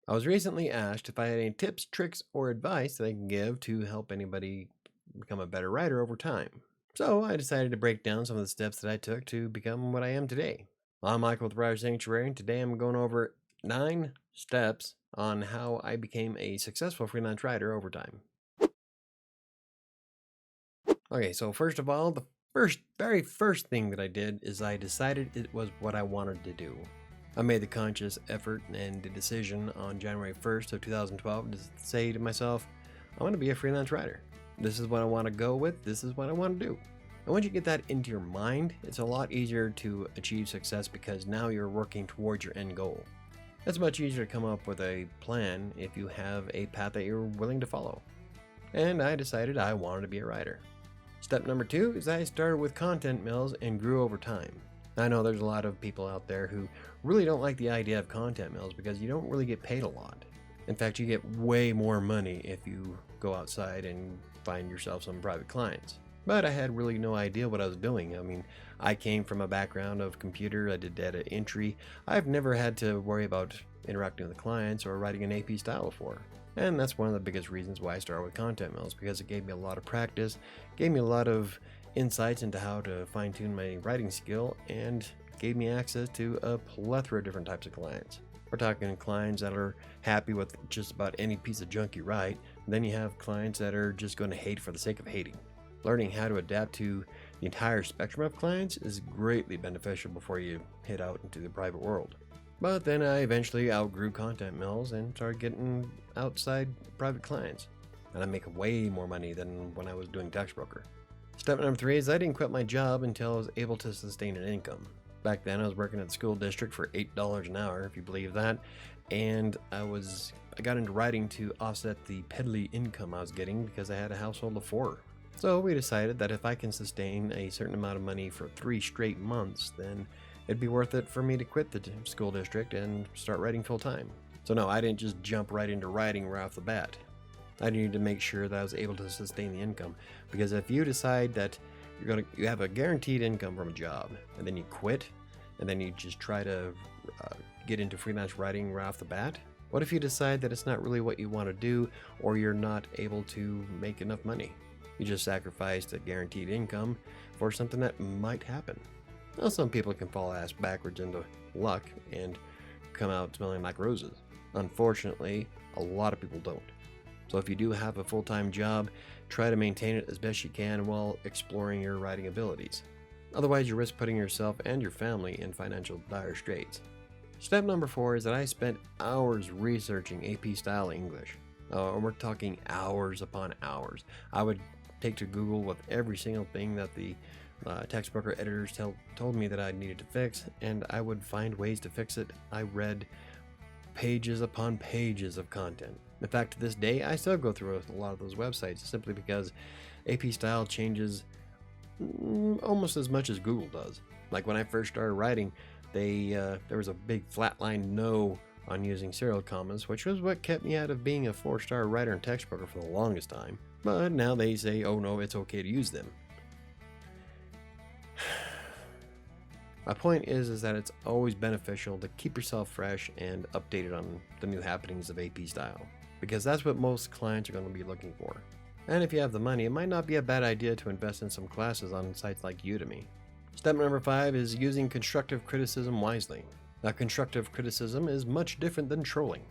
I was recently asked if I had any tips, tricks, or advice that I can give to help anybody become a better writer over time. So I decided to break down some of the steps that I took to become what I am today. I'm Michael with WriterSanctuary, and today I'm going over 9 steps on how I became a successful freelance writer over time. Okay, so first of all, the very first thing that I did is I decided it was what I wanted to do. I made the conscious effort and the decision on January 1st of 2012 to say to myself, I want to be a freelance writer. This is what I want to go with. This is what I want to do. And once you get that into your mind, it's a lot easier to achieve success because now you're working towards your end goal. It's much easier to come up with a plan if you have a path that you're willing to follow. And I decided I wanted to be a writer. Step number 2 is I started with content mills and grew over time. I know there's a lot of people out there who really don't like the idea of content mills because you don't really get paid a lot. In fact, you get way more money if you go outside and find yourself some private clients. But I had really no idea what I was doing. I mean, I came from a background of computer, I did data entry. I've never had to worry about interacting with clients or writing an AP style before. And that's one of the biggest reasons why I started with content mills, because it gave me a lot of practice, gave me a lot of insights into how to fine-tune my writing skill, and gave me access to a plethora of different types of clients. We're talking clients that are happy with just about any piece of junk you write. Then you have clients that are just going to hate for the sake of hating. Learning how to adapt to the entire spectrum of clients is greatly beneficial before you head out into the private world. But then I eventually outgrew content mills and started getting outside private clients. And I make way more money than when I was doing tax broker. Step number 3 is I didn't quit my job until I was able to sustain an income. Back then I was working at the school district for $8 an hour, if you believe that. And I got into writing to offset the peddly income I was getting because I had a household of 4. So we decided that if I can sustain a certain amount of money for 3 straight months, then it'd be worth it for me to quit the school district and start writing full time. So no, I didn't just jump right into writing right off the bat. I needed to make sure that I was able to sustain the income, because if you decide that you have a guaranteed income from a job and then you quit and then you just try to get into freelance writing right off the bat, what if you decide that it's not really what you want to do, or you're not able to make enough money? You just sacrificed a guaranteed income for something that might happen. Now, some people can fall ass backwards into luck and come out smelling like roses. Unfortunately, a lot of people don't. So if you do have a full-time job, try to maintain it as best you can while exploring your writing abilities. Otherwise, you risk putting yourself and your family in financial dire straits. Step number 4 is that I spent hours researching AP style English. We're talking hours upon hours. I would take to Google with every single thing that the text broker editors told me that I needed to fix, and I would find ways to fix it. I read pages upon pages of content. In fact, to this day, I still go through a lot of those websites simply because AP style changes almost as much as Google does. Like when I first started writing, there was a big flatline no on using serial commas, which was what kept me out of being a 4-star writer and text broker for the longest time. But now they say, oh no, it's okay to use them. My point is that it's always beneficial to keep yourself fresh and updated on the new happenings of AP style, because that's what most clients are going to be looking for. And if you have the money, it might not be a bad idea to invest in some classes on sites like Udemy. Step number 5 is using constructive criticism wisely. Now, constructive criticism is much different than trolling.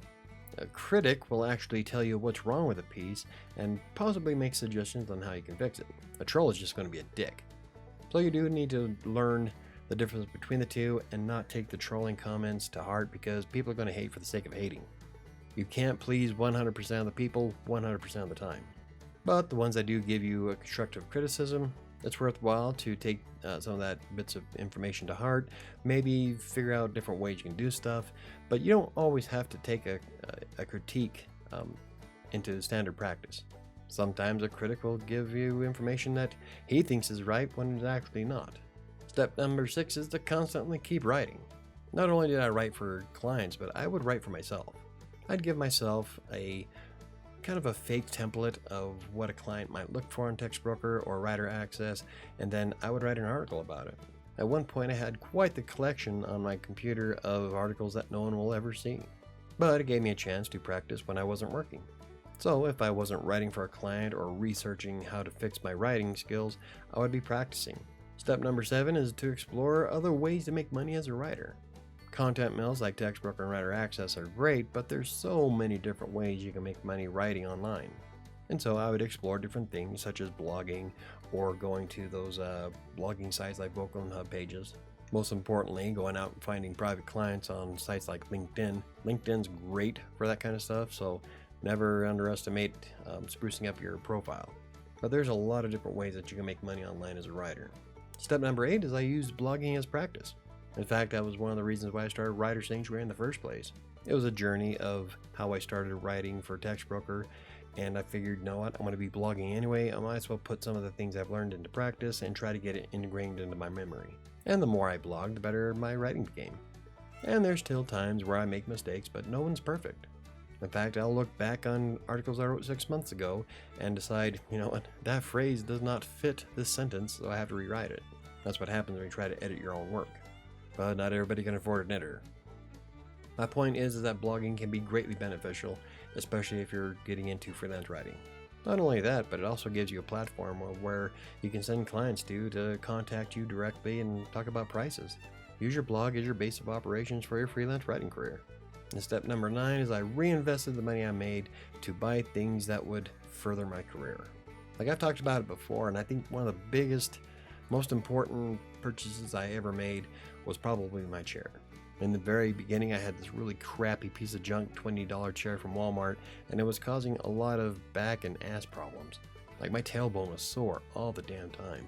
A critic will actually tell you what's wrong with a piece and possibly make suggestions on how you can fix it. A troll is just going to be a dick. So you do need to learn the difference between the two and not take the trolling comments to heart, because people are going to hate for the sake of hating. You can't please 100% of the people 100% of the time. But the ones that do give you a constructive criticism, it's worthwhile to take some of that bits of information to heart, maybe figure out different ways you can do stuff, but you don't always have to take a critique into standard practice. Sometimes a critic will give you information that he thinks is right when it's actually not. Step number 6 is to constantly keep writing. Not only did I write for clients, but I would write for myself. I'd give myself a kind of a fake template of what a client might look for in Text Broker or Writer Access, and then I would write an article about it. At one point I had quite the collection on my computer of articles that no one will ever see. but it gave me a chance to practice when I wasn't working. So if I wasn't writing for a client or researching how to fix my writing skills, I would be practicing. Step number 7 is to explore other ways to make money as a writer. Content mills like Textbroker and Writer Access are great, but there's so many different ways you can make money writing online. And so I would explore different things such as blogging or going to those blogging sites like Vocal and Hub pages. Most importantly, going out and finding private clients on sites like LinkedIn. LinkedIn's great for that kind of stuff, so never underestimate sprucing up your profile. But there's a lot of different ways that you can make money online as a writer. Step number 8 is I used blogging as practice. In fact, that was one of the reasons why I started WriterSanctuary in the first place. It was a journey of how I started writing for Textbroker, and I figured, you know what, I'm going to be blogging anyway. I might as well put some of the things I've learned into practice and try to get it ingrained into my memory. And the more I blogged, the better my writing became. And there's still times where I make mistakes, but no one's perfect. In fact, I'll look back on articles I wrote 6 months ago and decide, you know what, that phrase does not fit this sentence, so I have to rewrite it. That's what happens when you try to edit your own work. But not everybody can afford an editor. My point is that blogging can be greatly beneficial, especially if you're getting into freelance writing. Not only that, but it also gives you a platform where you can send clients to contact you directly and talk about prices. Use your blog as your base of operations for your freelance writing career. And step number 9 is I reinvested the money I made to buy things that would further my career. Like I've talked about it before, and I think one of the biggest, most important purchases I ever made was probably my chair. In the very beginning, I had this really crappy piece of junk $20 chair from Walmart, and it was causing a lot of back and ass problems. Like my tailbone was sore all the damn time.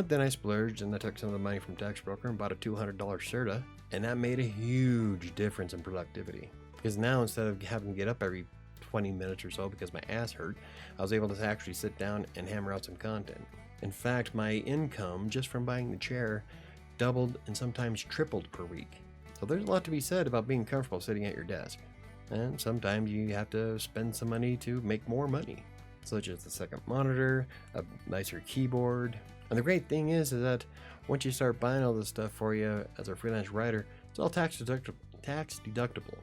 Then I splurged and I took some of the money from Textbroker and bought a $200 Serta, and that made a huge difference in productivity. Because now instead of having to get up every 20 minutes or so because my ass hurt, I was able to actually sit down and hammer out some content. In fact, my income just from buying the chair doubled and sometimes tripled per week. So there's a lot to be said about being comfortable sitting at your desk. And sometimes you have to spend some money to make more money, such as the second monitor, a nicer keyboard. And the great thing is that once you start buying all this stuff for you as a freelance writer, it's all tax deductible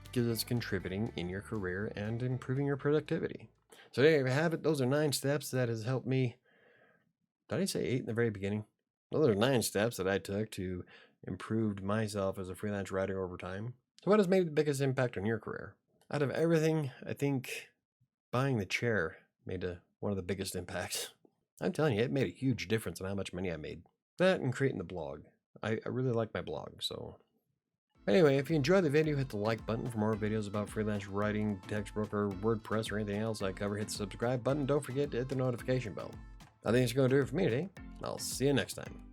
because it's contributing in your career and improving your productivity. So there you have it. Those are 9 steps that has helped me. Did I say 8 in the very beginning? Those are 9 steps that I took to improve myself as a freelance writer over time. So what has made the biggest impact on your career? Out of everything, I think buying the chair made one of the biggest impacts. I'm telling you, it made a huge difference in how much money I made. That and creating the blog. I really like my blog, so. Anyway, if you enjoyed the video, hit the like button for more videos about freelance writing, Textbroker, WordPress, or anything else I cover. Hit the subscribe button. Don't forget to hit the notification bell. I think it's going to do it for me today. I'll see you next time.